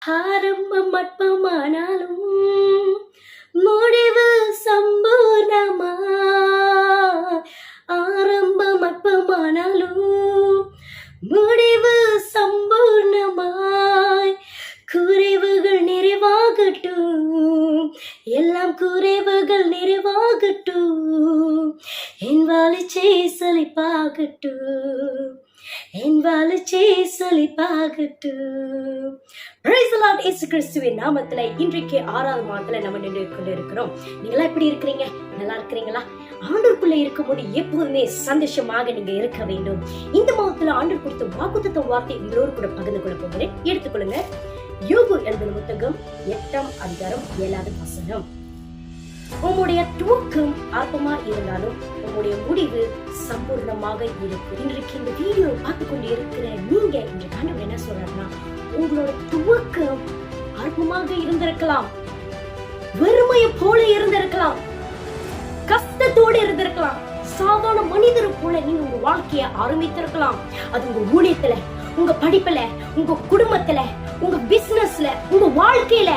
ஆரம்பம் அற்பமானாலும் முடிவு சம்பூர்ணமா. ஆரம்பம் அற்பமானாலும் முடிவு சம்பூர்ணமாய். குறைவுகள் நிறைவாகட்டும், எல்லாம் குறைவுகள் நிறைவாகட்டும். என் வாழிச்சே செழிப்பாகட்டும், என் வாழிச்சே செழிப்பாகட்டும். Praise the Lord. இயேசு கிறிஸ்துவின் நாமத்துல இன்றைக்கு 6வது மாதத்துல நம்ம நின்று கொண்டிருக்கிறோம். நீங்களா எப்படி இருக்கிறீங்க? நல்லா இருக்கிறீங்களா? ஆண்டவருக்குள்ள இருக்கும்போது எப்போதுமே சந்தோஷமாக நீங்க இருக்க வேண்டும். இந்த மாதத்துல ஆண்டவர் கொடுத்த வாக்குத்தத்த வார்த்தை உங்களோடு கூட பகிர்ந்து கொள்ள போகிறேன். எடுத்துக்கொள்ளுங்க. யோபு எழுதின புத்தகம் 8ஆம் அதிகாரம் 7வது வசனம். உங்களுடைய துவக்கம் அற்பமா இருந்தாலும் உங்களுடைய முடிவு சம்பூர்ணமாக இருக்கும். இன்றைக்கு இந்த வீடியோ பார்த்து கொண்டு இருக்கிற நீங்க இந்த ஆண்டவர் என்ன சொல்றாருன்னா, உங்களோட துவக்கம் அற்பமாக இருந்திருக்கலாம், வெறுமையை போல இருந்திருக்கலாம், கஷ்டத்தோடு இருந்திருக்கலாம், சாதாரண மனிதரை போல நீங்க உங்க வாழ்க்கைய ஆரம்பித்திருக்கலாம். அது உங்க ஊழியத்துல, உங்க படிப்புல, உங்க குடும்பத்துல, உங்க பிசினஸ்ல, உங்க வாழ்க்கையில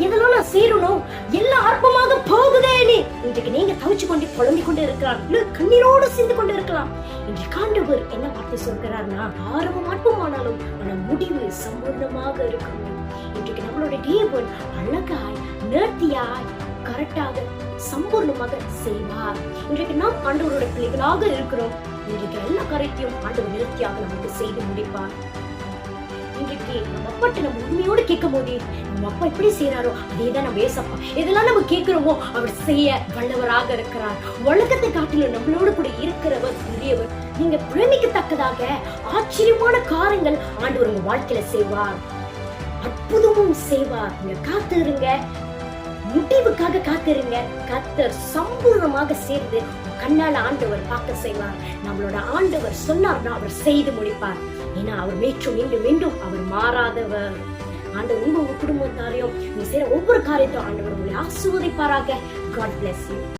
எதெல்லாம் நான் செய்யணும் எல்லாம் அற்பமாக போகுதேன்னு இன்றைக்கு நீங்க தவிச்சு கொண்டு புலம்பிக் கொண்டு இருக்கலாம், கண்ணீரோடு சிந்து கொண்டு இருக்கலாம். இன்றைக்கு ஆண்டவர் என்ன வார்த்தை சொல்கிறார்னா, ஆரம்பம் அற்பமானாலும் ஆனா முடிவு சம்பூர்ணமாக இருக்கணும். இன்றைக்கு நம்மளோட தேவன் அழகாய் நேர்த்தியாய் கரெக்டாக சம்பூர்ணமாக செய்வார். இன்றைக்கு நாம் ஆண்டவரோட பிள்ளைகளாக இருக்கிறோம். இன்றைக்கு எல்லா காரியத்தையும் ஆண்டவர் நேர்த்தியாக நமக்கு செய்து முடிப்பார். இன்றைக்கு நம்ம அப்பாட்ட நம்ம உண்மையோடு கேட்கும் போது நம்ம அப்பா எப்படி செய்யறாரோ அதேதான் நம்ம ஏசப்பா எதெல்லாம் நம்ம கேட்கிறோமோ அவர் செய்ய வல்லவராக இருக்கிறார். உலகத்தை காட்டிலும் நம்மளோடு கூட இருக்கிறவர் பெரியவர். நீங்க பிரமிக்கத்தக்கதாக ஆச்சரியமான காரியங்கள் ஆண்டவர் உங்க வாழ்க்கையில செய்வார், அற்புதமும் செய்வார். நீங்க காத்திருங்க, முடிவுக்காக காத்திருங்க. கர்த்தர் சம்பூர்ணமாக சேர்ந்து கண்ணால ஆண்டவர் பார்க்க செய்வார். நம்மளோட ஆண்டவர் சொன்னார்னா அவர் செய்து முடிப்பார். ஏன்னா அவர் மீண்டும் மீண்டும் மீண்டும் அவர் மாறாதவர். ஆண்டவர் உங்க குடும்பத்தாரையும் நீ செய்யற ஒவ்வொரு காரியத்தையும் ஆண்டவர் உங்களை ஆசீர்வதிப்பாராக. God bless you.